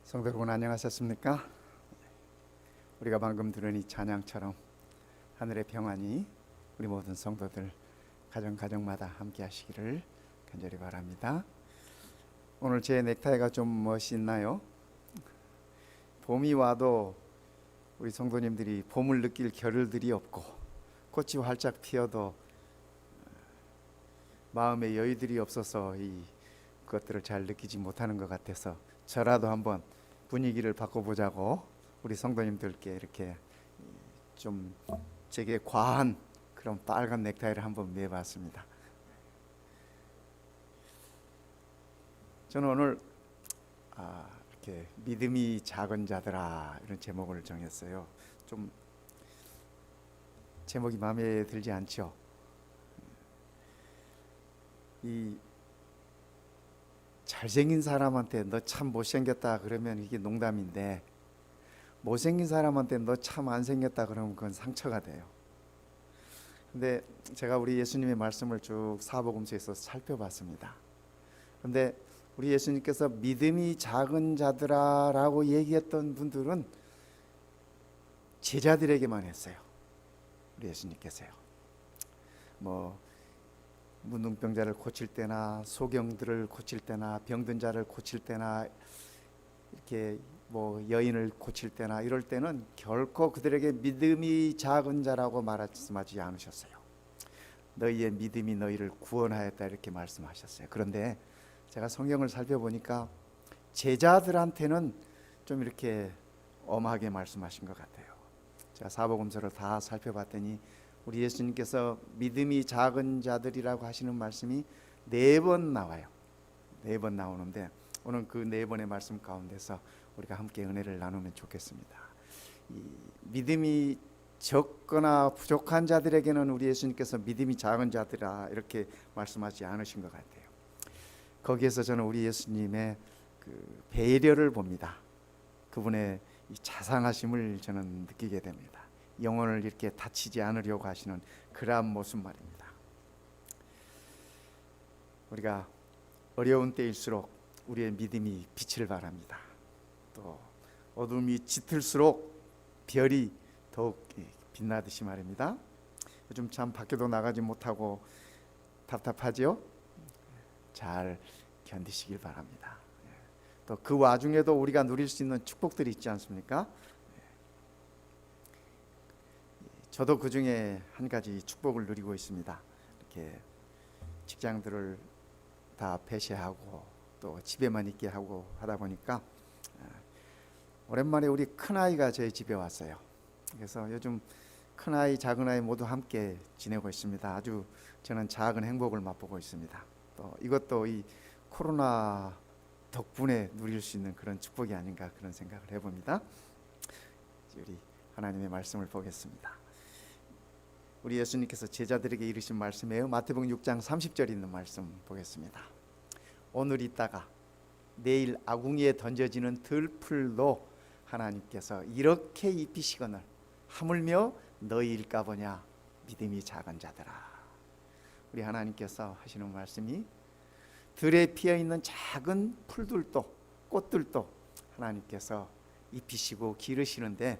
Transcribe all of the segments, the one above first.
성도 여러분 안녕하셨습니까? 우리가 방금 들은 이 찬양처럼 하늘의 평안이 우리 모든 성도들 가정마다 함께 하시기를 간절히 바랍니다. 오늘 제 넥타이가 좀 멋있나요? 봄이 와도 우리 성도님들이 봄을 느낄 겨를들이 없고 꽃이 활짝 피어도 마음의 여유들이 없어서 그것들을 잘 느끼지 못하는 것 같아서 저라도 한번 분위기를 바꿔보자고 우리 성도님들께 이렇게 좀 제게 과한 그런 빨간 넥타이를 한번 매봤습니다. 저는 오늘 이렇게 믿음이 작은 자들아 이런 제목을 정했어요. 좀 제목이 마음에 들지 않죠? 이 잘생긴 사람한테 너 참 못생겼다 그러면 이게 농담인데, 못생긴 사람한테 너 참 안 생겼다 그러면 그건 상처가 돼요. 근데 제가 우리 예수님의 말씀을 쭉 사복음서에서 살펴봤습니다. 근데 우리 예수님께서 믿음이 작은 자들아 라고 얘기했던 분들은 제자들에게만 했어요. 우리 예수님께서요. 문둥병자를 고칠 때나 소경들을 고칠 때나 병든 자를 고칠 때나 이렇게 여인을 고칠 때나 이럴 때는 결코 그들에게 믿음이 작은 자라고 말씀하지 않으셨어요. 너희의 믿음이 너희를 구원하였다 이렇게 말씀하셨어요. 그런데 제가 성경을 살펴보니까 제자들한테는 좀 이렇게 엄하게 말씀하신 것 같아요. 제가 사복음서를 다 살펴봤더니 우리 예수님께서 믿음이 작은 자들이라고 하시는 말씀이 4번 나와요. 4번 나오는데 오늘 그 4번의 말씀 가운데서 우리가 함께 은혜를 나누면 좋겠습니다. 이 믿음이 적거나 부족한 자들에게는 우리 예수님께서 믿음이 작은 자들아 이렇게 말씀하지 않으신 것 같아요. 거기에서 저는 우리 예수님의 그 배려를 봅니다. 그분의 이 자상하심을 저는 느끼게 됩니다. 영혼을 이렇게 다치지 않으려고 하시는 그러한 모습 말입니다. 우리가 어려운 때일수록 우리의 믿음이 빛을 발합니다. 또 어둠이 짙을수록 별이 더욱 빛나듯이 말입니다. 요즘 참 밖에도 나가지 못하고 답답하죠? 잘 견디시길 바랍니다. 또 그 와중에도 우리가 누릴 수 있는 축복들이 있지 않습니까? 저도 그 중에 한 가지 축복을 누리고 있습니다. 이렇게 직장들을 다 폐쇄하고 또 집에만 있게 하고 하다 보니까 오랜만에 우리 큰아이가 저희 집에 왔어요. 그래서 요즘 큰아이 작은아이 모두 함께 지내고 있습니다. 아주 저는 작은 행복을 맛보고 있습니다. 또 이것도 이 코로나 덕분에 누릴 수 있는 그런 축복이 아닌가 그런 생각을 해봅니다. 우리 하나님의 말씀을 보겠습니다. 우리 예수님께서 제자들에게 이르신 말씀이에요. 마태복음 6장 30절에 있는 말씀 보겠습니다. 오늘 있다가 내일 아궁이에 던져지는 들풀도 하나님께서 이렇게 입히시거늘 하물며 너희일까 보냐 믿음이 작은 자들아. 우리 하나님께서 하시는 말씀이 들에 피어있는 작은 풀들도 꽃들도 하나님께서 입히시고 기르시는데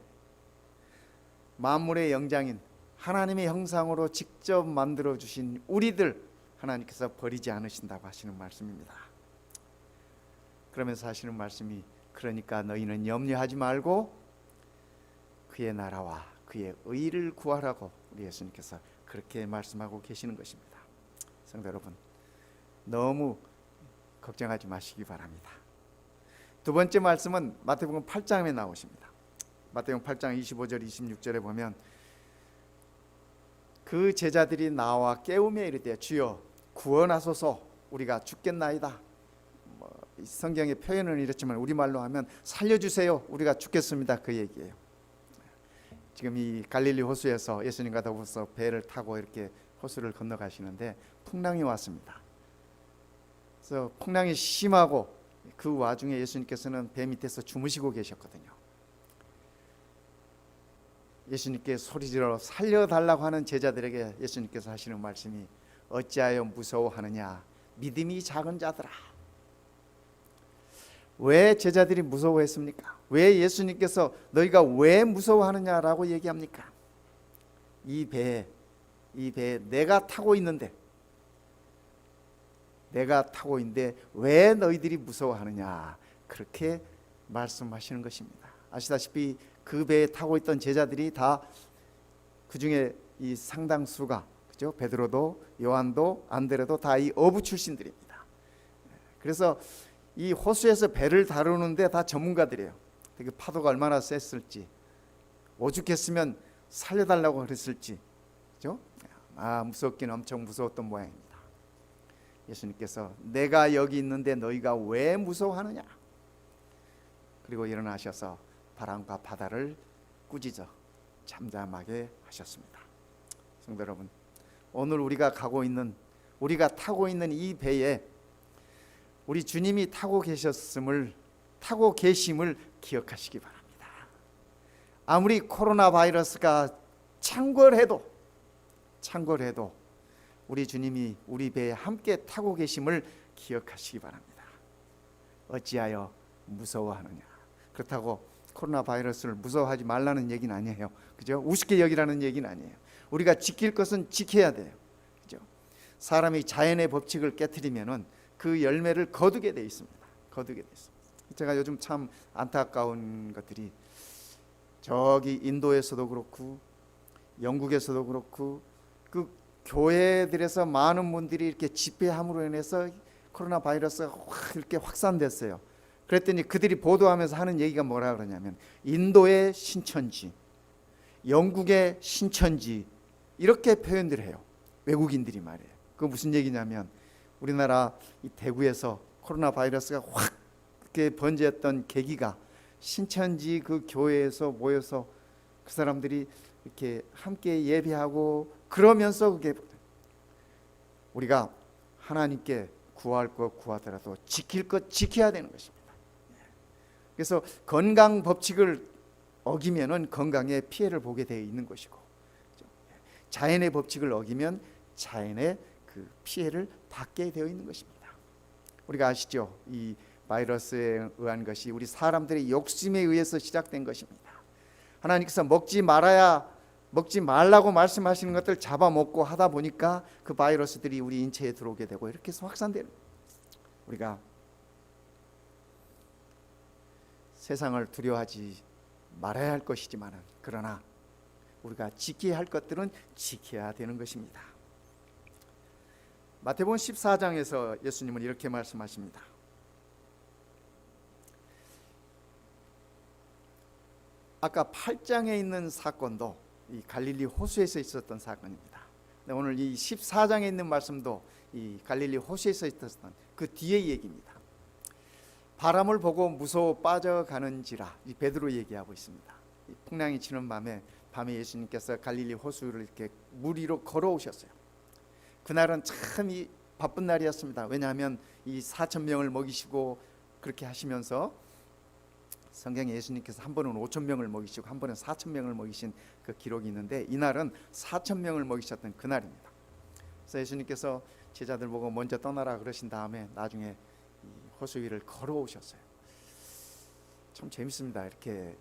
만물의 영장인 하나님의 형상으로 직접 만들어주신 우리들 하나님께서 버리지 않으신다고 하시는 말씀입니다. 그러면서 하시는 말씀이 그러니까 너희는 염려하지 말고 그의 나라와 그의 의를 구하라고 우리 예수님께서 그렇게 말씀하고 계시는 것입니다. 성도 여러분, 너무 걱정하지 마시기 바랍니다. 두 번째 말씀은 마태복음 8장에 나오십니다. 마태복음 8장 25절 26절에 보면 그 제자들이 나와 깨우며 이르되 주여 구원하소서 우리가 죽겠나이다. 성경의 표현은 이렇지만 우리말로 하면 살려주세요 우리가 죽겠습니다 그 얘기예요. 지금 이 갈릴리 호수에서 예수님과 더불어서 배를 타고 이렇게 호수를 건너가시는데 풍랑이 왔습니다. 그래서 풍랑이 심하고 그 와중에 예수님께서는 배 밑에서 주무시고 계셨거든요. 예수님께 소리질러 살려달라고 하는 제자들에게 예수님께서 하시는 말씀이 어찌하여 무서워하느냐 믿음이 작은 자들아. 왜 제자들이 무서워했습니까? 왜 예수님께서 너희가 왜 무서워하느냐라고 얘기합니까? 이 배에 내가 타고 있는데 왜 너희들이 무서워하느냐, 그렇게 말씀하시는 것입니다. 아시다시피 그 배에 타고 있던 제자들이 다 그 중에 이 상당수가, 그죠? 베드로도 요한도 안드레도 다 이 어부 출신들입니다. 그래서 이 호수에서 배를 다루는데 다 전문가들이에요. 그 파도가 얼마나 셌을지, 오죽했으면 살려달라고 그랬을지, 그죠? 무섭긴 엄청 무서웠던 모양입니다. 예수님께서 내가 여기 있는데 너희가 왜 무서워하느냐, 그리고 일어나셔서 바람과 바다를 꾸짖어 잠잠하게 하셨습니다. 성도 여러분, 오늘 우리가 타고 있는 이 배에 우리 주님이 타고 계심을 기억하시기 바랍니다. 아무리 코로나 바이러스가 창궐해도 우리 주님이 우리 배에 함께 타고 계심을 기억하시기 바랍니다. 어찌하여 무서워하느냐. 그렇다고 코로나 바이러스를 무서워하지 말라는 얘기는 아니에요. 그죠? 우습게 여기라는 얘기는 아니에요. 우리가 지킬 것은 지켜야 돼요. 그죠? 사람이 자연의 법칙을 깨트리면은 그 열매를 거두게 돼 있습니다. 제가 요즘 참 안타까운 것들이, 저기 인도에서도 그렇고 영국에서도 그렇고 그 교회들에서 많은 분들이 이렇게 집회함으로 인해서 코로나 바이러스가 이렇게 확산됐어요. 그랬더니 그들이 보도하면서 하는 얘기가 뭐라 그러냐면, 인도의 신천지, 영국의 신천지, 이렇게 표현들 해요. 외국인들이 말이에요. 그 무슨 얘기냐면, 우리나라 이 대구에서 코로나 바이러스가 확 이렇게 번졌던 계기가 신천지 그 교회에서 모여서 그 사람들이 이렇게 함께 예배하고, 그러면서 그게 우리가 하나님께 구할 것 구하더라도 지킬 것 지켜야 되는 것입니다. 그래서 건강 법칙을 어기면은 건강에 피해를 보게 되어 있는 것이고, 자연의 법칙을 어기면 자연의 그 피해를 받게 되어 있는 것입니다. 우리가 아시죠? 이 바이러스에 의한 것이 우리 사람들의 욕심에 의해서 시작된 것입니다. 하나님께서 먹지 말라고 말씀하시는 것들 잡아먹고 하다 보니까 그 바이러스들이 우리 인체에 들어오게 되고 이렇게 해서 확산되는, 우리가 세상을 두려워하지 말아야 할 것이지만, 그러나 우리가 지켜야 할 것들은 지켜야 되는 것입니다. 마태복음 14장에서 예수님은 이렇게 말씀하십니다. 아까 8장에 있는 사건도 이 갈릴리 호수에서 있었던 사건입니다. 오늘 이 14장에 있는 말씀도 이 갈릴리 호수에서 있었던 그 뒤의 얘기입니다. 바람을 보고 무서워 빠져가는지라, 이 베드로 얘기하고 있습니다. 이 풍랑이 치는 밤에 예수님께서 갈릴리 호수를 이렇게 물 위로 걸어오셨어요. 그날은 참 이 바쁜 날이었습니다. 왜냐하면 이 4,000명을 먹이시고 그렇게 하시면서, 성경에 예수님께서 한 번은 5,000명을 먹이시고 한 번은 4,000명을 먹이신 그 기록이 있는데, 이날은 4,000명을 먹이셨던 그날입니다. 그래서 예수님께서 제자들 보고 먼저 떠나라 그러신 다음에 나중에 호수 위를 걸어오셨어요. 참 재밌습니다. 이렇게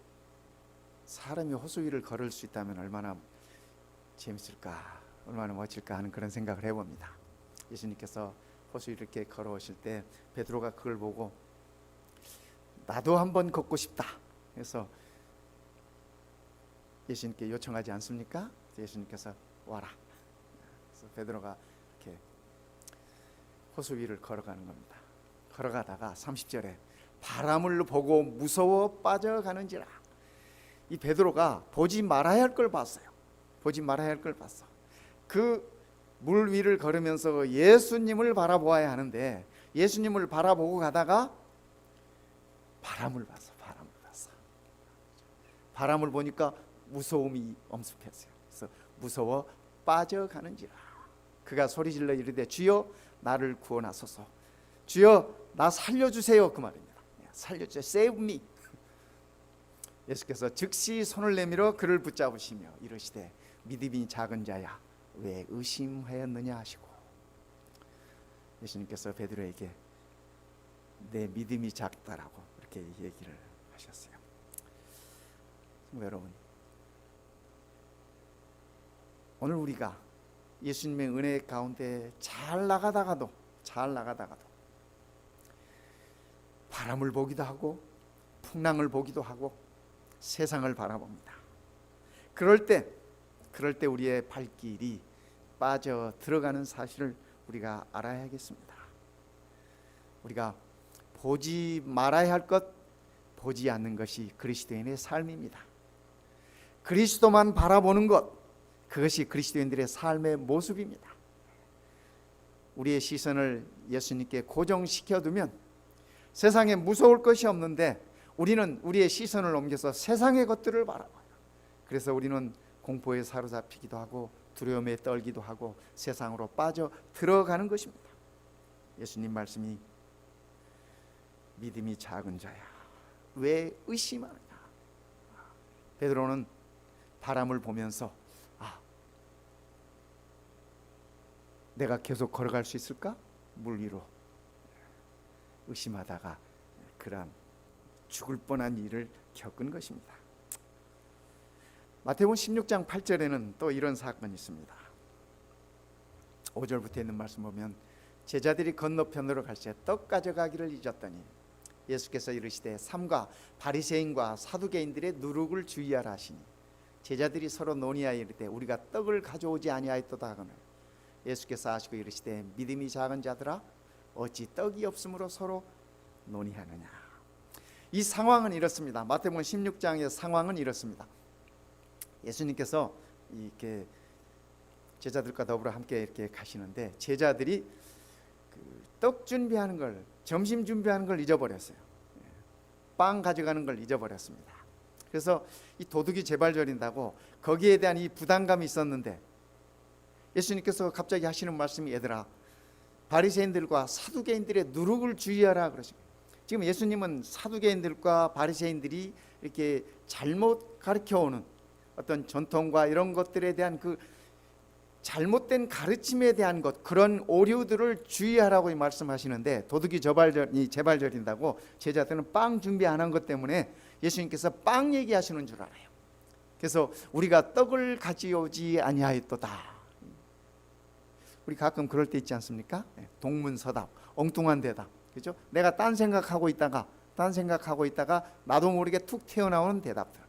사람이 호수 위를 걸을 수 있다면 얼마나 재밌을까, 얼마나 멋질까 하는 그런 생각을 해봅니다. 예수님께서 호수 위를 이렇게 걸어오실 때 베드로가 그걸 보고 나도 한번 걷고 싶다, 그래서 예수님께 요청하지 않습니까? 예수님께서 와라. 그래서 베드로가 이렇게 호수 위를 걸어가는 겁니다. 걸어가다가 30절에 바람을 보고 무서워 빠져가는지라, 이 베드로가 보지 말아야 할 걸 봤어요. 그 물 위를 걸으면서 예수님을 바라보아야 하는데, 예수님을 바라보고 가다가 바람을 봤어. 바람을 보니까 무서움이 엄습했어요. 그래서 무서워 빠져가는지라, 그가 소리질러 이르되 주여 나를 구원하소서, 주여 나 살려주세요, 그 말입니다. 살려주세요, save me. 예수께서 즉시 손을 내밀어 그를 붙잡으시며 이르시되 믿음이 작은 자야 왜 의심하였느냐 하시고, 예수님께서 베드로에게 내 믿음이 작다라고 그렇게 얘기를 하셨어요. 여러분, 오늘 우리가 예수님의 은혜 가운데 잘 나가다가도 바람을 보기도 하고 풍랑을 보기도 하고 세상을 바라봅니다. 그럴 때 우리의 발길이 빠져 들어가는 사실을 우리가 알아야겠습니다. 우리가 보지 말아야 할 것, 보지 않는 것이 그리스도인의 삶입니다. 그리스도만 바라보는 것, 그것이 그리스도인들의 삶의 모습입니다. 우리의 시선을 예수님께 고정시켜두면 세상에 무서울 것이 없는데 우리는 우리의 시선을 옮겨서 세상의 것들을 바라봐요. 그래서 우리는 공포에 사로잡히기도 하고 두려움에 떨기도 하고 세상으로 빠져 들어가는 것입니다. 예수님 말씀이 믿음이 작은 자야 왜 의심하느냐. 베드로는 바람을 보면서 내가 계속 걸어갈 수 있을까? 물 위로 의심하다가 그러한 죽을 뻔한 일을 겪은 것입니다. 마태복음 16장 8절에는 또 이런 사건이 있습니다. 5절부터 있는 말씀 보면 제자들이 건너편으로 갈 때 떡 가져가기를 잊었더니 예수께서 이르시되 삼가 바리새인과 사두개인들의 누룩을 주의하라 하시니 제자들이 서로 논의하여 이르되 우리가 떡을 가져오지 아니하였도다 하거늘 예수께서 하시고 이르시되 믿음이 작은 자들아 어찌 떡이 없으므로 서로 논의하느냐. 이 상황은 이렇습니다. 마태복음 16장의 상황은 이렇습니다. 예수님께서 이렇게 제자들과 더불어 함께 이렇게 가시는데 제자들이 떡 준비하는 걸, 점심 준비하는 걸 잊어버렸어요. 빵 가져가는 걸 잊어버렸습니다. 그래서 이 도둑이 재발절인다고 거기에 대한 이 부담감이 있었는데 예수님께서 갑자기 하시는 말씀이 얘들아 바리새인들과 사두개인들의 누룩을 주의하라 그러십니다. 지금 예수님은 사두개인들과 바리새인들이 이렇게 잘못 가르쳐오는 어떤 전통과 이런 것들에 대한 그 잘못된 가르침에 대한 것, 그런 오류들을 주의하라고 말씀하시는데 도둑이 재발절인다고 제자들은 빵 준비 안 한 것 때문에 예수님께서 빵 얘기하시는 줄 알아요. 그래서 우리가 떡을 가져오지 아니하였도다. 우리 가끔 그럴 때 있지 않습니까? 동문서답, 엉뚱한 대답, 그죠? 내가 딴 생각하고 있다가 나도 모르게 툭 튀어나오는 대답들.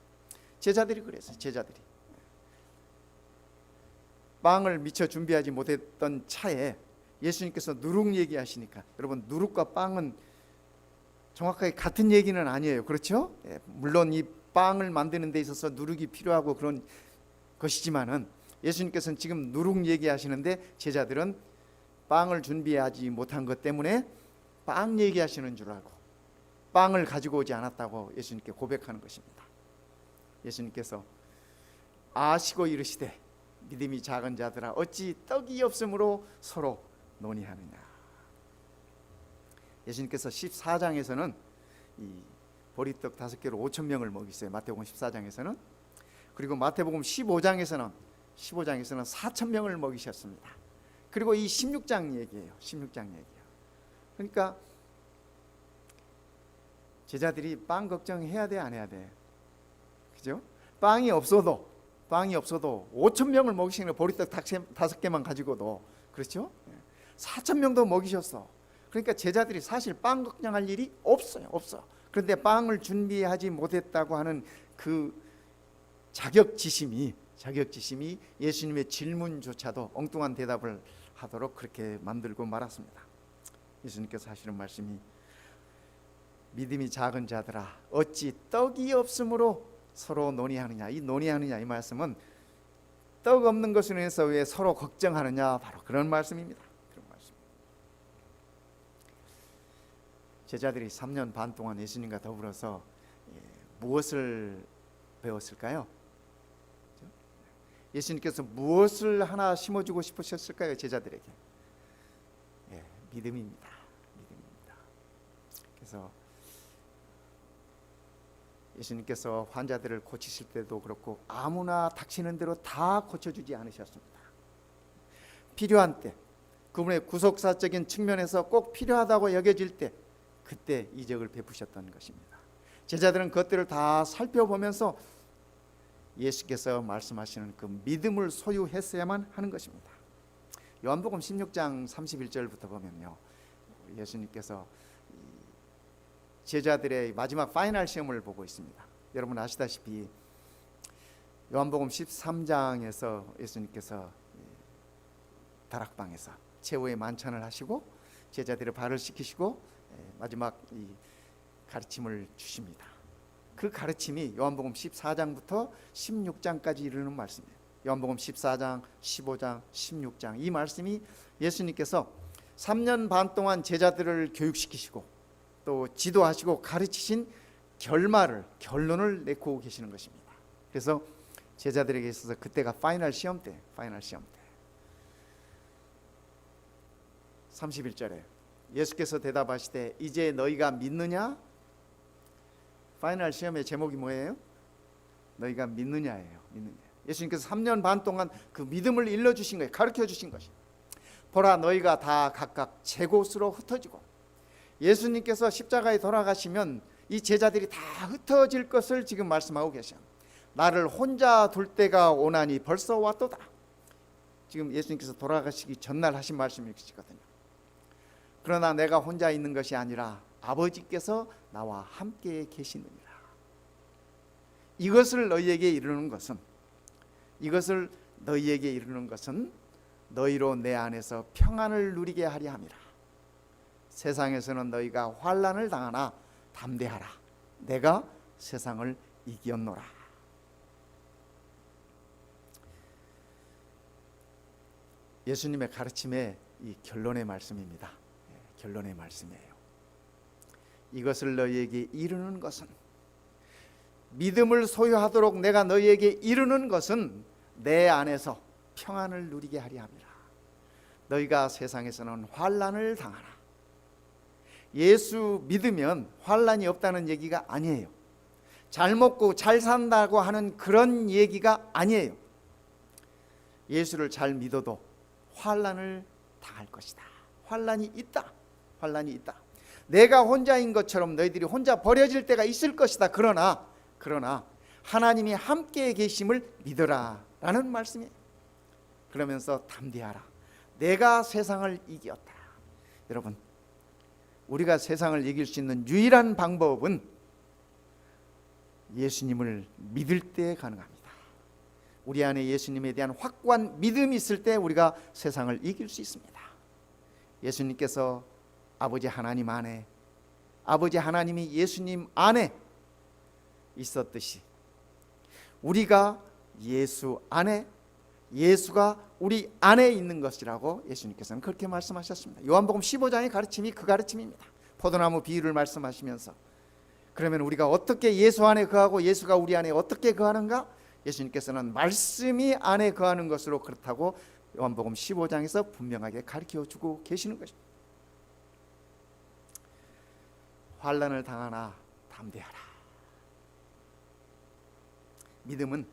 제자들이 그랬어요. 제자들이 빵을 미처 준비하지 못했던 차에 예수님께서 누룩 얘기하시니까, 여러분 누룩과 빵은 정확하게 같은 얘기는 아니에요. 그렇죠? 물론 이 빵을 만드는 데 있어서 누룩이 필요하고 그런 것이지만은 예수님께서는 지금 누룩 얘기하시는데 제자들은 빵을 준비하지 못한 것 때문에 빵 얘기하시는 줄 알고 빵을 가지고 오지 않았다고 예수님께 고백하는 것입니다. 예수님께서 아시고 이르시되 믿음이 작은 자들아 어찌 떡이 없으므로 서로 논의하느냐. 예수님께서 14장에서는 이 보리떡 5개로 5,000명을 먹이세요. 마태복음 14장에서는. 그리고 마태복음 15장에서는 4,000명을 먹이셨습니다. 그리고 이 16장 얘기예요. 16장 얘기예요. 그러니까 제자들이 빵 걱정해야 돼, 안 해야 돼? 그죠? 빵이 없어도 5,000명을 먹이시는 보리떡 5개만 가지고도, 그렇죠? 4,000명도 먹이셨어. 그러니까 제자들이 사실 빵 걱정할 일이 없어요. 그런데 빵을 준비하지 못했다고 하는 그 자격지심이 예수님의 질문조차도 엉뚱한 대답을 하도록 그렇게 만들고 말았습니다. 예수님께서 하시는 말씀이 믿음이 작은 자들아 어찌 떡이 없으므로 서로 논의하느냐. 이 논의하느냐 이 말씀은 떡 없는 것으로 인해서 왜 서로 걱정하느냐, 바로 그런 말씀입니다. 그런 말씀. 제자들이 3년 반 동안 예수님과 더불어서 무엇을 배웠을까요? 예수님께서 무엇을 하나 심어주고 싶으셨을까요? 제자들에게 믿음입니다. 그래서 예수님께서 환자들을 고치실 때도 그렇고 아무나 닥치는 대로 다 고쳐주지 않으셨습니다. 필요한 때, 그분의 구속사적인 측면에서 꼭 필요하다고 여겨질 때 그때 이적을 베푸셨던 것입니다. 제자들은 그것들을 다 살펴보면서 예수께서 말씀하시는 그 믿음을 소유했어야만 하는 것입니다. 요한복음 16장 31절부터 보면요, 예수님께서 제자들의 마지막 파이널 시험을 보고 있습니다. 여러분 아시다시피 요한복음 13장에서 예수님께서 다락방에서 최후의 만찬을 하시고 제자들의 발을 씻기시고 마지막 이 가르침을 주십니다. 그 가르침이 요한복음 14장부터 16장까지 이르는 말씀이에요. 요한복음 14장, 15장, 16장 이 말씀이 예수님께서 3년 반 동안 제자들을 교육시키시고 또 지도하시고 가르치신 결론을 내고 계시는 것입니다. 그래서 제자들에게 있어서 그때가 파이널 시험 때 31절에 예수께서 대답하시되 이제 너희가 믿느냐? 파이널 시험의 제목이 뭐예요? 너희가 믿느냐예요. 믿느냐. 예수님께서 3년 반 동안 그 믿음을 일러주신 거예요. 가르쳐 주신 것이. 보라 너희가 다 각각 제 곳으로 흩어지고, 예수님께서 십자가에 돌아가시면 이 제자들이 다 흩어질 것을 지금 말씀하고 계셔요. 나를 혼자 둘 때가 오나니 벌써 왔도다. 지금 예수님께서 돌아가시기 전날 하신 말씀이시거든요. 그러나 내가 혼자 있는 것이 아니라 아버지께서 나와 함께 계시느니라. 이것을 너희에게 이르는 것은 너희로 내 안에서 평안을 누리게 하려 함이라. 세상에서는 너희가 환난을 당하나 담대하라. 내가 세상을 이겼노라. 예수님의 가르침의 이 결론의 말씀입니다. 결론의 말씀이에요. 이것을 너희에게 이르는 것은, 믿음을 소유하도록 내가 너희에게 이르는 것은 내 안에서 평안을 누리게 하려 함이라. 너희가 세상에서는 환난을 당하라. 예수 믿으면 환난이 없다는 얘기가 아니에요. 잘 먹고 잘 산다고 하는 그런 얘기가 아니에요. 예수를 잘 믿어도 환난을 당할 것이다. 환난이 있다. 내가 혼자인 것처럼 너희들이 혼자 버려질 때가 있을 것이다. 그러나 하나님이 함께 계심을 믿어라 라는 말씀이에요. 그러면서 담대하라. 내가 세상을 이겼다. 여러분, 우리가 세상을 이길 수 있는 유일한 방법은 예수님을 믿을 때 가능합니다. 우리 안에 예수님에 대한 확고한 믿음이 있을 때 우리가 세상을 이길 수 있습니다. 예수님께서 아버지 하나님 안에, 아버지 하나님이 예수님 안에 있었듯이 우리가 예수 안에, 예수가 우리 안에 있는 것이라고 예수님께서는 그렇게 말씀하셨습니다. 요한복음 15장의 가르침이 그 가르침입니다. 포도나무 비유를 말씀하시면서 그러면 우리가 어떻게 예수 안에 거하고 예수가 우리 안에 어떻게 거하는가? 예수님께서는 말씀이 안에 거하는 것으로 그렇다고 요한복음 15장에서 분명하게 가르쳐주고 계시는 것입니다. 환난을 당하나 담대하라. 믿음은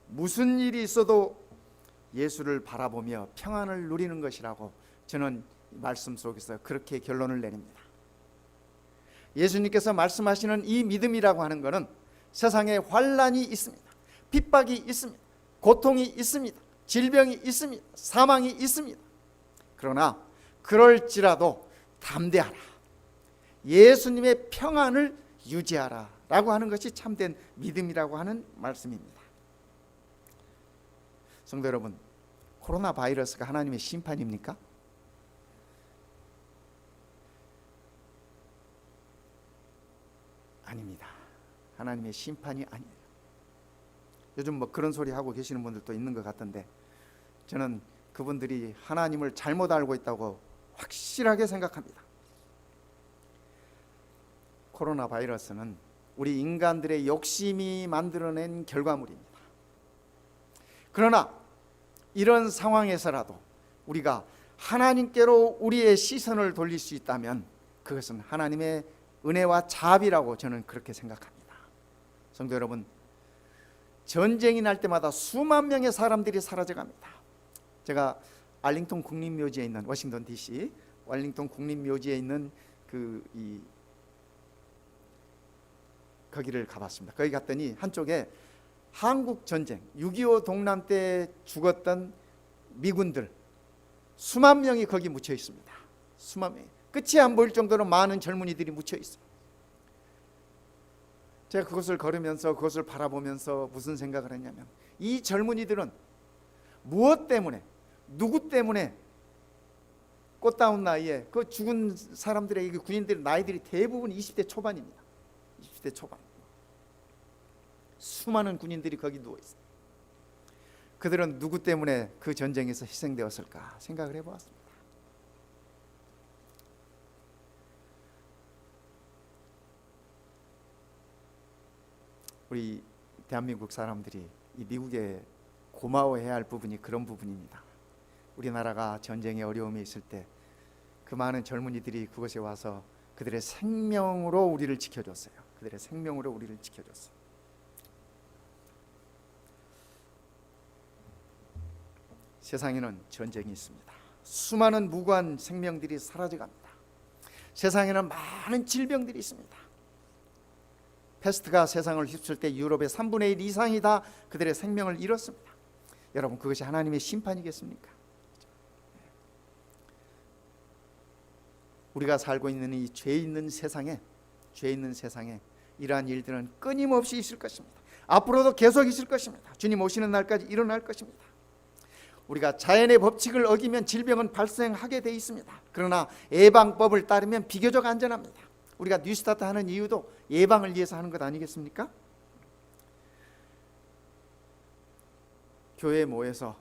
무슨 일이 있어도 예수를 바라보며 평안을 누리는 것이라고 저는 말씀 속에서 그렇게 결론을 내립니다. 예수님께서 말씀하시는 이 믿음이라고 하는 것은 세상에 환난이 있습니다. 핍박이 있습니다. 고통이 있습니다. 질병이 있습니다. 사망이 있습니다. 그러나 그럴지라도 담대하라. 예수님의 평안을 유지하라 라고 하는 것이 참된 믿음이라고 하는 말씀입니다. 성도 여러분, 코로나 바이러스가 하나님의 심판입니까? 아닙니다. 하나님의 심판이 아니에요. 요즘 뭐 그런 소리 하고 계시는 분들도 있는 것 같던데, 저는 그분들이 하나님을 잘못 알고 있다고 확실하게 생각합니다. 코로나 바이러스는 우리 인간들의 욕심이 만들어낸 결과물입니다. 그러나 이런 상황에서라도 우리가 하나님께로 우리의 시선을 돌릴 수 있다면 그것은 하나님의 은혜와 자비라고 저는 그렇게 생각합니다. 성도 여러분, 전쟁이 날 때마다 수만 명의 사람들이 사라져갑니다. 제가 알링턴 국립묘지에 있는 워싱턴 DC 알링턴 국립묘지에 있는 거기를 가봤습니다. 거기 갔더니 한쪽에 한국 전쟁 6.25 동남 때 죽었던 미군들 수만 명이 거기 묻혀 있습니다. 수만 명, 끝이 안 보일 정도로 많은 젊은이들이 묻혀 있어요. 제가 그것을 걸으면서 그것을 바라보면서 무슨 생각을 했냐면, 이 젊은이들은 무엇 때문에, 누구 때문에 꽃다운 나이에 그 죽은 사람들의 그 군인들의 나이들이 대부분 20대 초반입니다. 20대 초반. 수많은 군인들이 거기 누워 있어요. 그들은 누구 때문에 그 전쟁에서 희생되었을까 생각을 해보았습니다. 우리 대한민국 사람들이 이 미국에 고마워해야 할 부분이 그런 부분입니다. 우리나라가 전쟁의 어려움에 있을 때 그 많은 젊은이들이 그곳에 와서 그들의 생명으로 우리를 지켜줬어요. 그들의 생명으로 우리를 지켜줬어요. 세상에는 전쟁이 있습니다. 수많은 무고한 생명들이 사라져갑니다. 세상에는 많은 질병들이 있습니다. 패스트가 세상을 휩쓸 때 유럽의 3분의 1 이상이 다 그들의 생명을 잃었습니다. 여러분, 그것이 하나님의 심판이겠습니까? 우리가 살고 있는 이 죄 있는 세상에 이러한 일들은 끊임없이 있을 것입니다. 앞으로도 계속 있을 것입니다. 주님 오시는 날까지 일어날 것입니다. 우리가 자연의 법칙을 어기면 질병은 발생하게 돼 있습니다. 그러나 예방법을 따르면 비교적 안전합니다. 우리가 뉴스타트 하는 이유도 예방을 위해서 하는 것 아니겠습니까? 교회에 모여서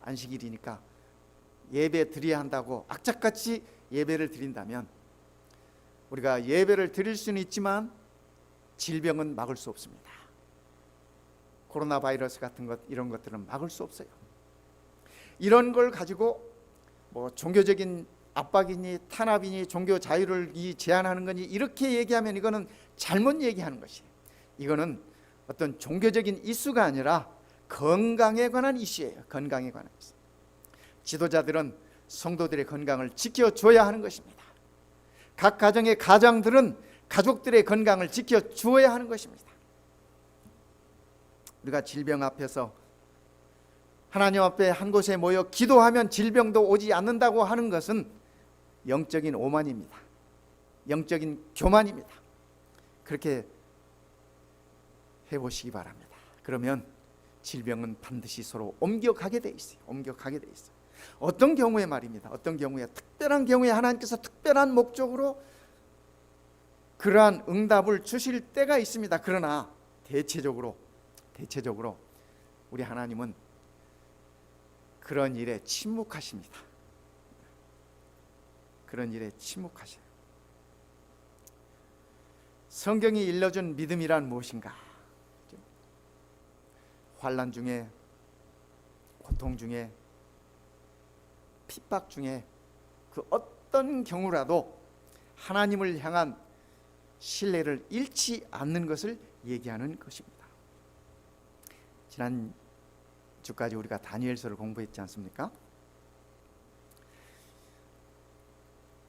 안식일이니까 예배 드려야 한다고 악착같이 예배를 드린다면, 우리가 예배를 드릴 수는 있지만 질병은 막을 수 없습니다. 코로나 바이러스 같은 것, 이런 것들은 막을 수 없어요. 이런 걸 가지고 뭐 종교적인 압박이니 탄압이니 종교 자유를 제한하는 거니 이렇게 얘기하면 이거는 잘못 얘기하는 것이에요. 이거는 어떤 종교적인 이슈가 아니라 건강에 관한 이슈예요. 건강에 관한 이슈. 지도자들은 성도들의 건강을 지켜줘야 하는 것입니다. 각 가정의 가장들은 가족들의 건강을 지켜주어야 하는 것입니다. 우리가 질병 앞에서 하나님 앞에 한 곳에 모여 기도하면 질병도 오지 않는다고 하는 것은 영적인 오만입니다. 영적인 교만입니다. 그렇게 해보시기 바랍니다. 그러면 질병은 반드시 서로 옮겨가게 돼 있어요. 옮겨가게 돼 있어요. 어떤 경우에 말입니다. 어떤 경우에, 특별한 경우에 하나님께서 특별한 목적으로 그러한 응답을 주실 때가 있습니다. 그러나 대체적으로 우리 하나님은 그런 일에 침묵하십니다. 그런 일에 침묵하셔요. 성경이 일러준 믿음이란 무엇인가? 환난 중에, 고통 중에, 핍박 중에 그 어떤 경우라도 하나님을 향한 신뢰를 잃지 않는 것을 얘기하는 것입니다. 지난 주까지 우리가 다니엘서를 공부했지 않습니까?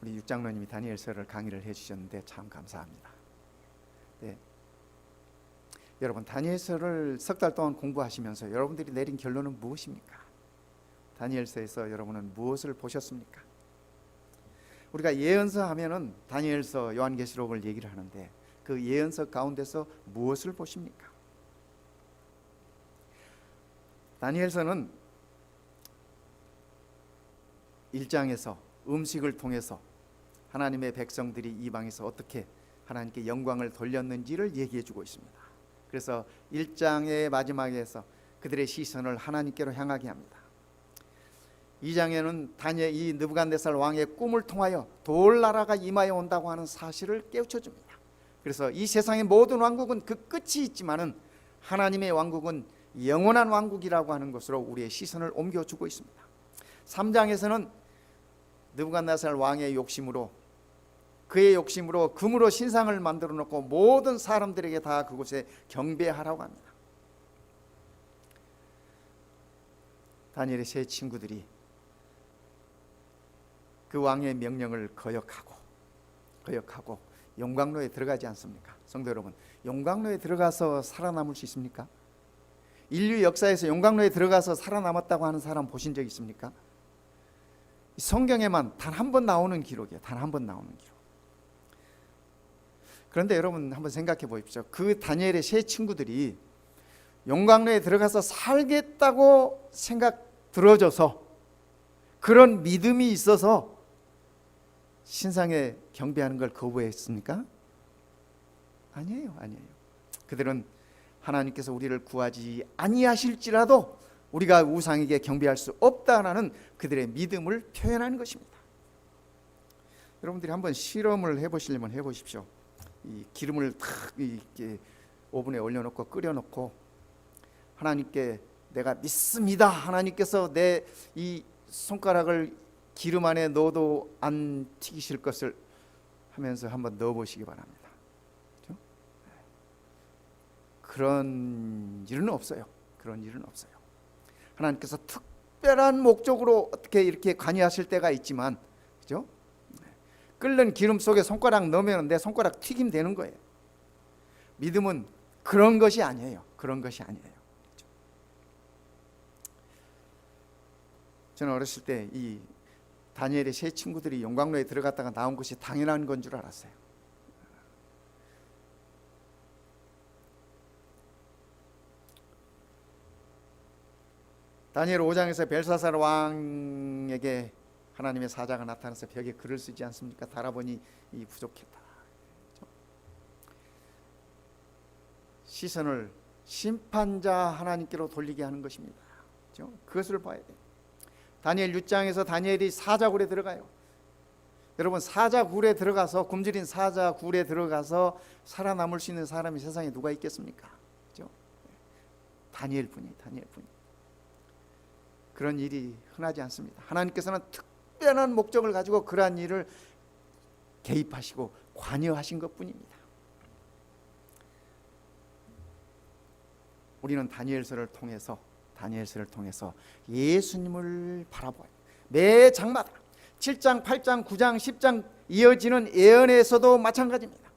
우리 육장로님이 다니엘서를 강의를 해주셨는데 참 감사합니다. 네. 여러분, 다니엘서를 석 달 동안 공부하시면서 여러분들이 내린 결론은 무엇입니까? 다니엘서에서 여러분은 무엇을 보셨습니까? 우리가 예언서 하면은 다니엘서, 요한계시록을 얘기를 하는데 그 예언서 가운데서 무엇을 보십니까? 다니엘서는 1장에서 음식을 통해서 하나님의 백성들이 이방에서 어떻게 하나님께 영광을 돌렸는지를 얘기해 주고 있습니다. 그래서 1장의 마지막에서 그들의 시선을 하나님께로 향하게 합니다. 2장에는 다니엘, 이 느부갓네살 왕의 꿈을 통하여 돌나라가 임하여 온다고 하는 사실을 깨우쳐 줍니다. 그래서 이 세상의 모든 왕국은 그 끝이 있지만은 하나님의 왕국은 영원한 왕국이라고 하는 것으로 우리의 시선을 옮겨주고 있습니다. 3장에서는 느부갓네살 왕의 욕심으로, 그의 욕심으로 금으로 신상을 만들어 놓고 모든 사람들에게 다 그곳에 경배하라고 합니다. 다니엘의 세 친구들이 그 왕의 명령을 거역하고 용광로에 들어가지 않습니까? 성도 여러분, 용광로에 들어가서 살아남을 수 있습니까? 인류 역사에서 용광로에 들어가서 살아남았다고 하는 사람 보신 적 있습니까? 성경에만 단 한 번 나오는 기록이에요. 단 한 번 나오는 기록. 그런데 여러분 한번 생각해 보십시오. 그 다니엘의 세 친구들이 용광로에 들어가서 살겠다고 생각 들어져서, 그런 믿음이 있어서 신상에 경배하는 걸 거부했습니까? 아니에요. 그들은 하나님께서 우리를 구하지 아니하실지라도 우리가 우상에게 경배할 수 없다라는 그들의 믿음을 표현하는 것입니다. 여러분들이 한번 실험을 해보시려면 해보십시오. 이 기름을 탁 이렇게 오븐에 올려놓고 끓여놓고, 하나님께 내가 믿습니다, 하나님께서 내 이 손가락을 기름 안에 넣어도 안 튀기실 것을 하면서 한번 넣어보시기 바랍니다. 그렇죠? 그런 일은 없어요. 하나님께서 특별한 목적으로 어떻게 이렇게 관여하실 때가 있지만, 그죠? 끓는 기름 속에 손가락 넣으면 내 손가락 튀김 되는 거예요. 믿음은 그런 것이 아니에요. 저는 어렸을 때 이 다니엘의 세 친구들이 용광로에 들어갔다가 나온 것이 당연한 건 줄 알았어요. 다니엘 5장에서 벨사살 왕에게 하나님의 사자가 나타나서 벽에 글을 쓰지 않습니까? 달아보니 이 부족했다. 시선을 심판자 하나님께로 돌리게 하는 것입니다. 그것을 봐야 돼요. 다니엘 6장에서 다니엘이 사자굴에 들어가요. 여러분, 사자굴에 들어가서, 굶주린 사자굴에 들어가서 살아남을 수 있는 사람이 세상에 누가 있겠습니까? 그렇죠? 다니엘뿐이. 그런 일이 흔하지 않습니다. 하나님께서는 특별한 목적을 가지고 그러한 일을 개입하시고 관여하신 것뿐입니다. 우리는 다니엘서를 통해서 예수님을 바라보아요. 매 장마다 7장, 8장, 9장, 10장 이어지는 예언에서도 마찬가지입니다.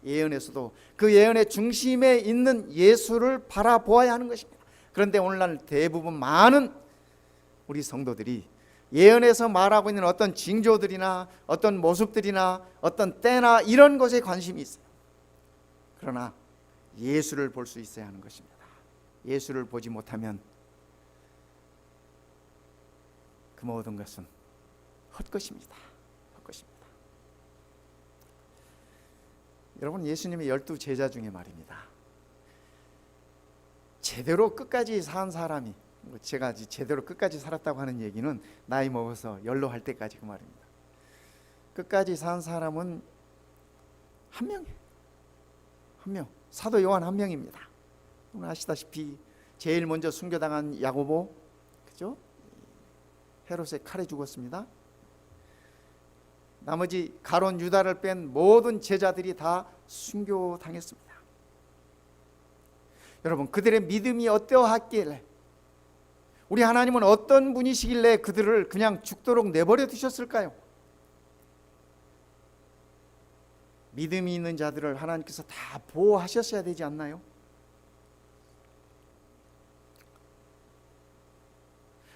예언에서도 그 예언의 중심에 있는 예수를 바라보아야 하는 것입니다. 그런데 오늘날 대부분 많은 우리 성도들이 예언에서 말하고 있는 어떤 징조들이나 어떤 모습들이나 어떤 때나 이런 것에 관심이 있어요. 그러나 예수를 볼 수 있어야 하는 것입니다. 예수를 보지 못하면 그 모든 것은 헛것입니다. 여러분, 예수님의 12 제자 중에 말입니다, 제대로 끝까지 산 사람이, 제가 제대로 끝까지 살았다고 하는 얘기는 나이 먹어서 연로할 때까지 그 말입니다. 끝까지 산 사람은 한 명이에요. 한 명. 사도 요한 한 명입니다. 아시다시피 제일 먼저 순교당한 야고보, 그죠? 헤롯의 칼에 죽었습니다. 나머지 가론 유다를 뺀 모든 제자들이 다 순교당했습니다. 여러분, 그들의 믿음이 어떠했길래, 우리 하나님은 어떤 분이시길래 그들을 그냥 죽도록 내버려 두셨을까요? 믿음이 있는 자들을 하나님께서 다 보호하셨어야 되지 않나요?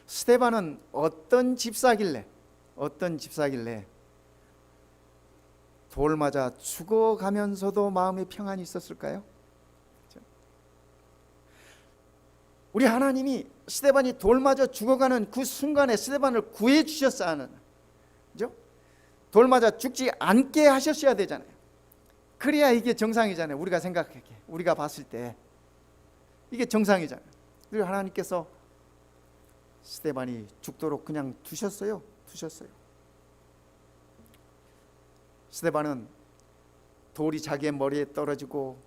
스데반은 어떤 집사길래 돌 맞아 죽어가면서도 마음의 평안이 있었을까요? 우리 하나님이 스데반이 돌 맞아 죽어가는 그 순간에 스데반을 구해 주셨어야 하는, 그죠? 돌 맞아 죽지 않게 하셨어야 되잖아요. 그래야 이게 정상이잖아요. 우리가 생각하기에, 우리가 봤을 때 이게 정상이잖아요. 그리고 하나님께서 스데반이 죽도록 그냥 두셨어요. 스데반은 돌이 자기의 머리에 떨어지고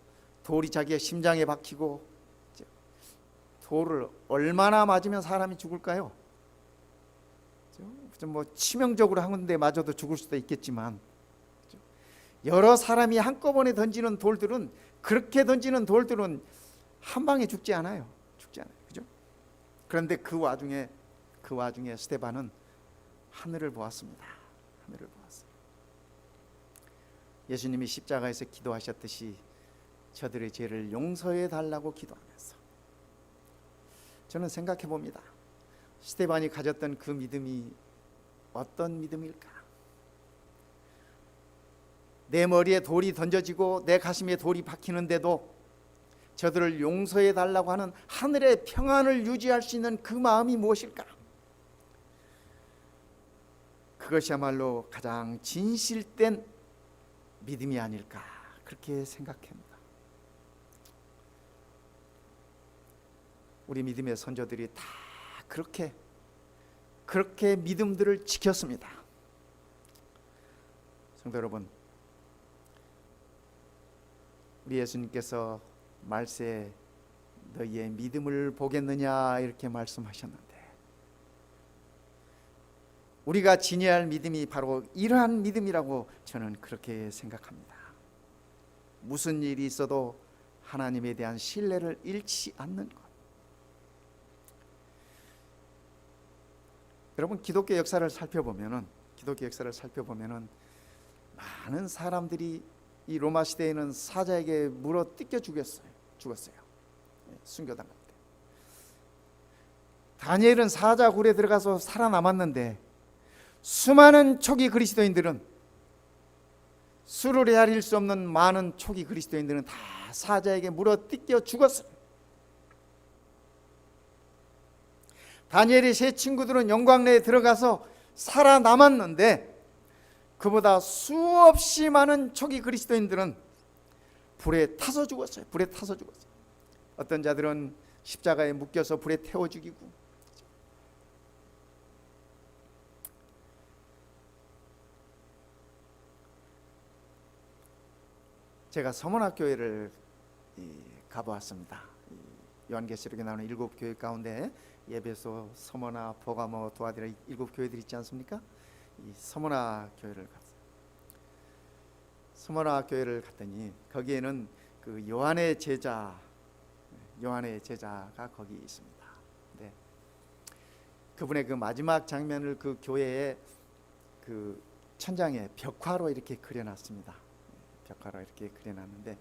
돌이 자기의 심장에 박히고, 돌을 얼마나 맞으면 사람이 죽을까요? 뭐 치명적으로 하는데 맞아도 죽을 수도 있겠지만, 여러 사람이 한꺼번에 던지는 돌들은, 그렇게 던지는 돌들은 한 방에 죽지 않아요. 그죠? 그런데 그 와중에 스데반은 하늘을 보았습니다. 하늘을 보았어요. 예수님이 십자가에서 기도하셨듯이 저들의 죄를 용서해 달라고 기도하면서 저는 생각해 봅니다. 스데반이 가졌던 그 믿음이 어떤 믿음일까? 내 머리에 돌이 던져지고 내 가슴에 돌이 박히는데도 저들을 용서해 달라고 하는 하늘의 평안을 유지할 수 있는 그 마음이 무엇일까? 그것이야말로 가장 진실된 믿음이 아닐까 그렇게 생각합니다. 우리 믿음의 선조들이 다 그렇게 믿음들을 지켰습니다. 성도 여러분, 우리 예수님께서 말세에 너희의 믿음을 보겠느냐 이렇게 말씀하셨는데 우리가 지녀야 할 믿음이 바로 이러한 믿음이라고 저는 그렇게 생각합니다. 무슨 일이 있어도 하나님에 대한 신뢰를 잃지 않는 것. 여러분, 기독교 역사를 살펴보면은 많은 사람들이 이 로마 시대에는 사자에게 물어 뜯겨 죽었어요. 순교당할 때. 다니엘은 사자 굴에 들어가서 살아남았는데 수많은 초기 그리스도인들은 수를 헤아릴 수 없는 많은 초기 그리스도인들은 다 사자에게 물어 뜯겨 죽었어요. 다니엘의 세 친구들은 영광내에 들어가서 살아남았는데 그보다 수없이 많은 초기 그리스도인들은 불에 타서 죽었어요. 어떤 자들은 십자가에 묶여서 불에 태워 죽이고, 제가 서문학교회를 가보았습니다. 요한계시록에 나오는 7교회 가운데 예배소, 서머나, 보가모, 도아디라 7교회들이 있지 않습니까? 이 서머나 교회를 갔어요. 서머나 교회를 갔더니 거기에는 그 요한의 제자가 거기 있습니다. 네. 그분의 그 마지막 장면을 그 교회의 그 천장에 벽화로 이렇게 그려놨습니다. 벽화로 이렇게 그려놨는데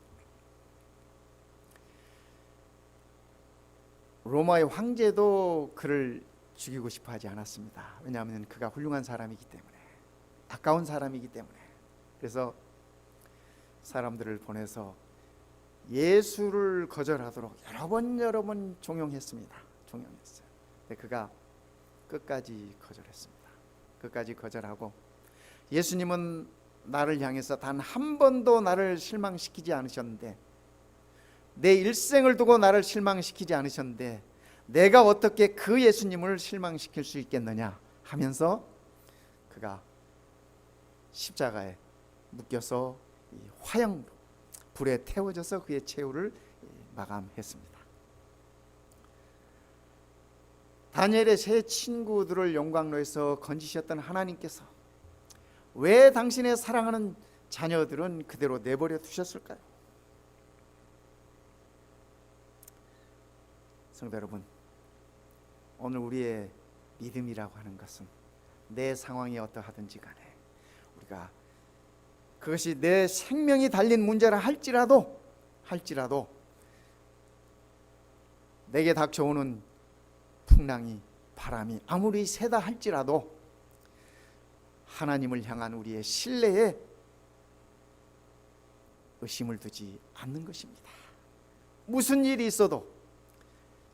로마의 황제도 그를 죽이고 싶어 하지 않았습니다. 왜냐하면 그가 훌륭한 사람이기 때문에, 아까운 사람이기 때문에. 그래서 사람들을 보내서 예수를 거절하도록 여러 번 종용했습니다. 근데 그가 끝까지 거절했습니다. 끝까지 거절하고, 예수님은 나를 향해서 단 한 번도 나를 실망시키지 않으셨는데, 내 일생을 두고 나를 실망시키지 않으셨는데 내가 어떻게 그 예수님을 실망시킬 수 있겠느냐 하면서 그가 십자가에 묶여서 화형으로 불에 태워져서 그의 최후를 마감했습니다. 다니엘의 세 친구들을 용광로에서 건지셨던 하나님께서 왜 당신의 사랑하는 자녀들은 그대로 내버려 두셨을까요? 성도 여러분, 오늘 우리의 믿음이라고 하는 것은 내 상황이 어떠하든지 간에 우리가 그것이 내 생명이 달린 문제라 할지라도 내게 닥쳐오는 풍랑이, 바람이 아무리 세다 할지라도 하나님을 향한 우리의 신뢰에 의심을 두지 않는 것입니다. 무슨 일이 있어도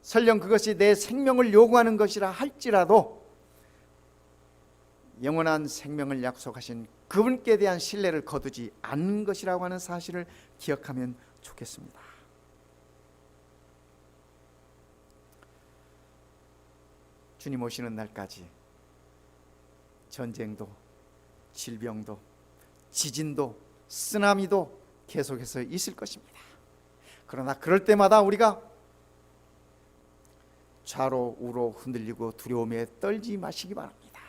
설령 그것이 내 생명을 요구하는 것이라 할지라도 영원한 생명을 약속하신 그분께 대한 신뢰를 거두지 않는 것이라고 하는 사실을 기억하면 좋겠습니다. 주님 오시는 날까지 전쟁도, 질병도, 지진도, 쓰나미도 계속해서 있을 것입니다. 그러나 그럴 때마다 우리가 좌로 우로 흔들리고 두려움에 떨지 마시기 바랍니다.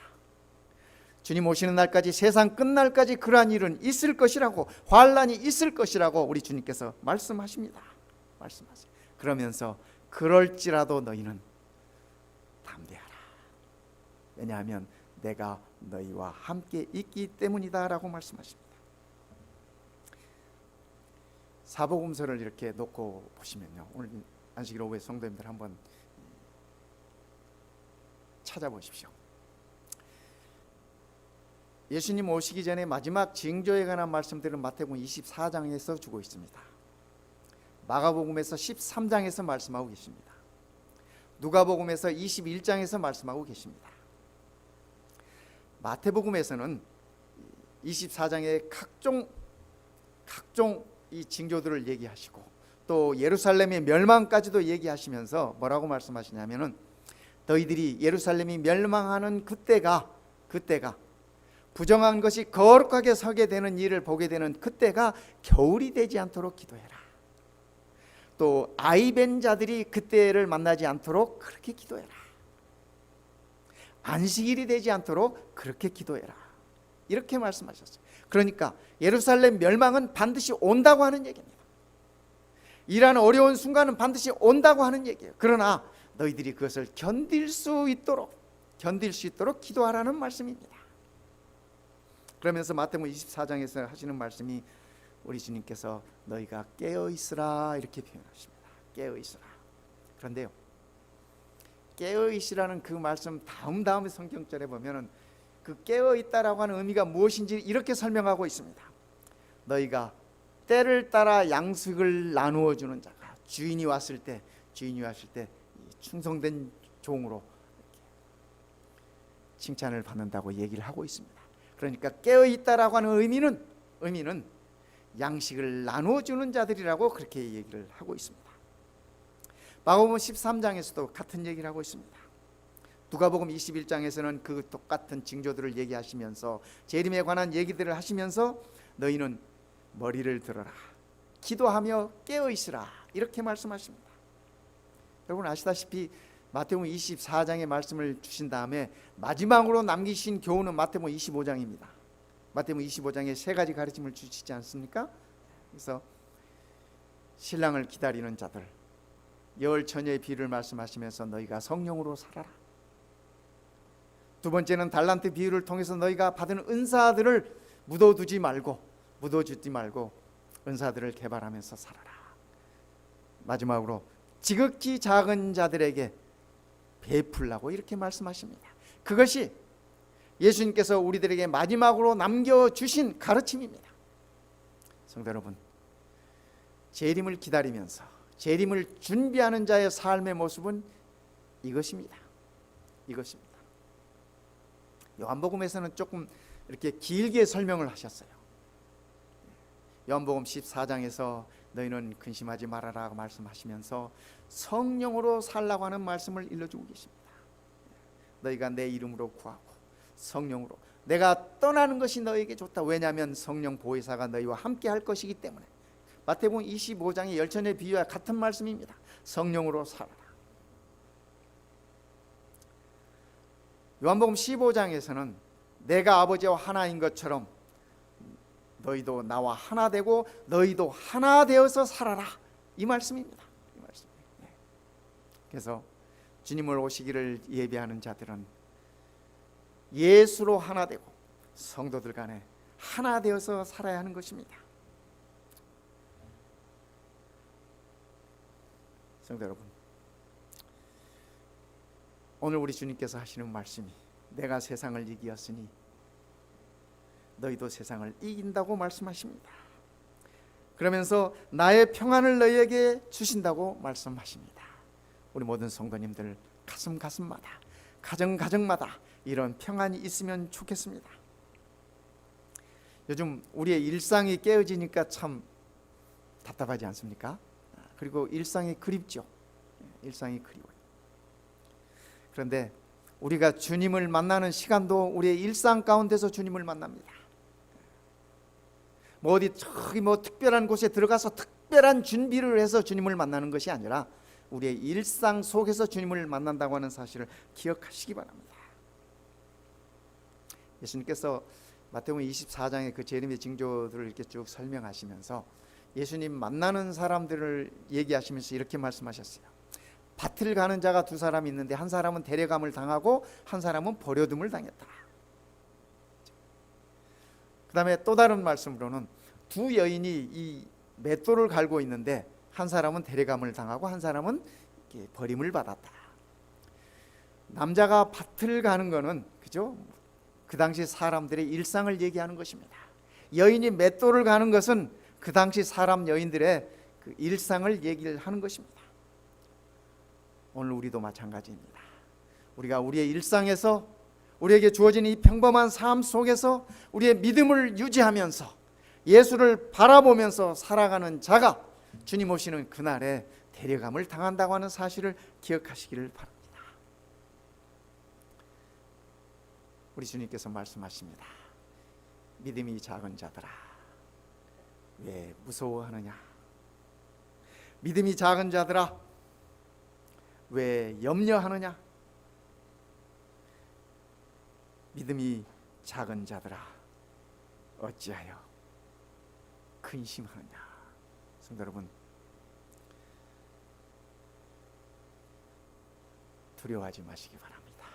주님 오시는 날까지, 세상 끝날까지 그러한 일은 있을 것이라고, 환난이 있을 것이라고 우리 주님께서 말씀하십니다. 그러면서 그럴지라도 너희는 담대하라. 왜냐하면 내가 너희와 함께 있기 때문이다 라고 말씀하십니다. 사복음서를 이렇게 놓고 보시면요, 오늘 안식일 오후에 성도님들 한번 찾아보십시오. 예수님 오시기 전에 마지막 징조에 관한 말씀들은 마태복음 24장에서 주고 있습니다. 마가복음에서 13장에서 말씀하고 계십니다. 누가복음에서 21장에서 말씀하고 계십니다. 마태복음에서는 24장에 각종 이 징조들을 얘기하시고 또 예루살렘의 멸망까지도 얘기하시면서 뭐라고 말씀하시냐면은 너희들이 예루살렘이 멸망하는 그때가 부정한 것이 거룩하게 서게 되는 일을 보게 되는 그때가 겨울이 되지 않도록 기도해라. 또 아이벤 자들이 그때를 만나지 않도록 그렇게 기도해라. 안식일이 되지 않도록 그렇게 기도해라. 이렇게 말씀하셨어요. 그러니까 예루살렘 멸망은 반드시 온다고 하는 얘기입니다. 이러한 어려운 순간은 반드시 온다고 하는 얘기예요. 그러나 너희들이 그것을 견딜 수 있도록 기도하라는 말씀입니다. 그러면서 마태복음 24장에서 하시는 말씀이 우리 주님께서 너희가 깨어있으라 이렇게 표현하십니다. 깨어있으라. 그런데요, 깨어있으라는 그 말씀 다음 성경절에 보면은 그 깨어있다라고 하는 의미가 무엇인지 이렇게 설명하고 있습니다. 너희가 때를 따라 양식을 나누어 주는 자가 주인이 왔을 때 충성된 종으로 칭찬을 받는다고 얘기를 하고 있습니다. 그러니까 깨어있다라고 하는 의미는 양식을 나누어 주는 자들이라고 그렇게 얘기를 하고 있습니다. 마가복음 13장에서도 같은 얘기를 하고 있습니다. 누가복음 21장에서는 그 똑같은 징조들을 얘기하시면서 재림에 관한 얘기들을 하시면서 너희는 머리를 들어라, 기도하며 깨어있으라 이렇게 말씀하십니다. 여러분 아시다시피 마태복음 24장의 말씀을 주신 다음에 마지막으로 남기신 교훈은 마태복음 25장입니다. 마태복음 25장에 세 가지 가르침을 주시지 않습니까? 그래서 신랑을 기다리는 자들, 여울 처녀의 비유를 말씀하시면서 너희가 성령으로 살아라. 두 번째는 달란트 비유를 통해서 너희가 받은 은사들을 묻어두지 말고 은사들을 개발하면서 살아라. 마지막으로 지극히 작은 자들에게 베풀라고 이렇게 말씀하십니다. 그것이 예수님께서 우리들에게 마지막으로 남겨주신 가르침입니다. 성도 여러분, 재림을 기다리면서 재림을 준비하는 자의 삶의 모습은 이것입니다. 요한복음에서는 조금 이렇게 길게 설명을 하셨어요. 요한복음 14장에서 너희는 근심하지 말아라 말씀하시면서 성령으로 살라고 하는 말씀을 일러주고 계십니다. 너희가 내 이름으로 구하고 성령으로, 내가 떠나는 것이 너희에게 좋다. 왜냐하면 성령 보혜사가 너희와 함께 할 것이기 때문에. 마태복음 25장의 열천의 비유와 같은 말씀입니다. 성령으로 살아라. 요한복음 15장에서는 내가 아버지와 하나인 것처럼 너희도 나와 하나 되고 너희도 하나 되어서 살아라, 이 말씀입니다. 그래서 주님을 오시기를 예비하는 자들은 예수로 하나 되고 성도들 간에 하나 되어서 살아야 하는 것입니다. 성도 여러분, 오늘 우리 주님께서 하시는 말씀이 내가 세상을 이기었으니 너희도 세상을 이긴다고 말씀하십니다. 그러면서 나의 평안을 너희에게 주신다고 말씀하십니다. 우리 모든 성도님들 가슴마다, 가정마다 이런 평안이 있으면 좋겠습니다. 요즘 우리의 일상이 깨어지니까 참 답답하지 않습니까? 그리고 일상이 그립죠. 일상이 그리워요. 그런데 우리가 주님을 만나는 시간도 우리의 일상 가운데서 주님을 만납니다. 어디 저기 특별한 곳에 들어가서 특별한 준비를 해서 주님을 만나는 것이 아니라 우리의 일상 속에서 주님을 만난다고 하는 사실을 기억하시기 바랍니다. 예수님께서 마태복음 24장의 그 재림의 징조들을 이렇게 쭉 설명하시면서 예수님 만나는 사람들을 얘기하시면서 이렇게 말씀하셨어요. 밭을 가는 자가 두 사람이 있는데 한 사람은 데려감을 당하고 한 사람은 버려둠을 당했다. 그 다음에 또 다른 말씀으로는 두 여인이 이 맷돌을 갈고 있는데 한 사람은 데려감을 당하고 한 사람은 버림을 받았다. 남자가 밭을 가는 거는 그죠? 그 당시 사람들의 일상을 얘기하는 것입니다. 여인이 맷돌을 가는 것은 그 당시 사람 여인들의 그 일상을 얘기를 하는 것입니다. 오늘 우리도 마찬가지입니다. 우리가 우리의 일상에서 우리에게 주어진 이 평범한 삶 속에서 우리의 믿음을 유지하면서 예수를 바라보면서 살아가는 자가 주님 오시는 그날에 데려감을 당한다고 하는 사실을 기억하시기를 바랍니다. 우리 주님께서 말씀하십니다. 믿음이 작은 자들아, 왜 무서워하느냐? 믿음이 작은 자들아, 왜 염려하느냐? 믿음이 작은 자들아, 어찌하여 근심하느냐? 성도 여러분, 두려워하지 마시기 바랍니다.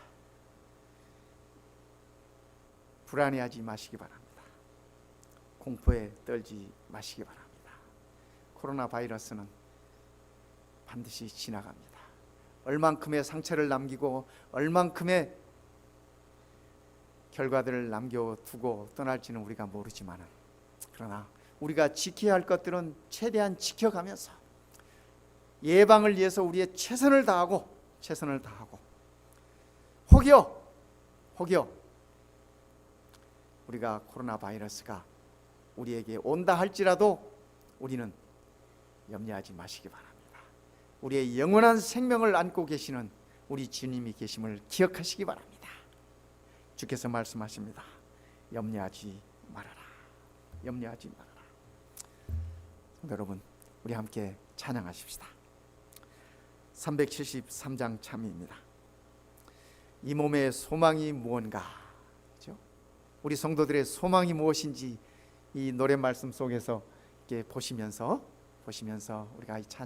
불안해하지 마시기 바랍니다. 공포에 떨지 마시기 바랍니다. 코로나 바이러스는 반드시 지나갑니다. 얼만큼의 상처를 남기고 얼만큼의 결과들을 남겨두고 떠날지는 우리가 모르지만, 그러나 우리가 지켜야 할 것들은 최대한 지켜가면서 예방을 위해서 우리의 최선을 다하고 혹여 우리가 코로나 바이러스가 우리에게 온다 할지라도 우리는 염려하지 마시기 바랍니다. 우리의 영원한 생명을 안고 계시는 우리 주님이 계심을 기억하시기 바랍니다. 주께서 말씀하십니다. 염려하지 말아라. 염려하지 말아라. 여러분, 우리 함께 찬양하십시다. 373장 참미입니다. 이 몸의 소망이 무언가, 그렇죠? 우리 성도들의 소망이 무엇인지 이 노래 말씀 속에서 이렇게 보시면서 우리가 이 찬양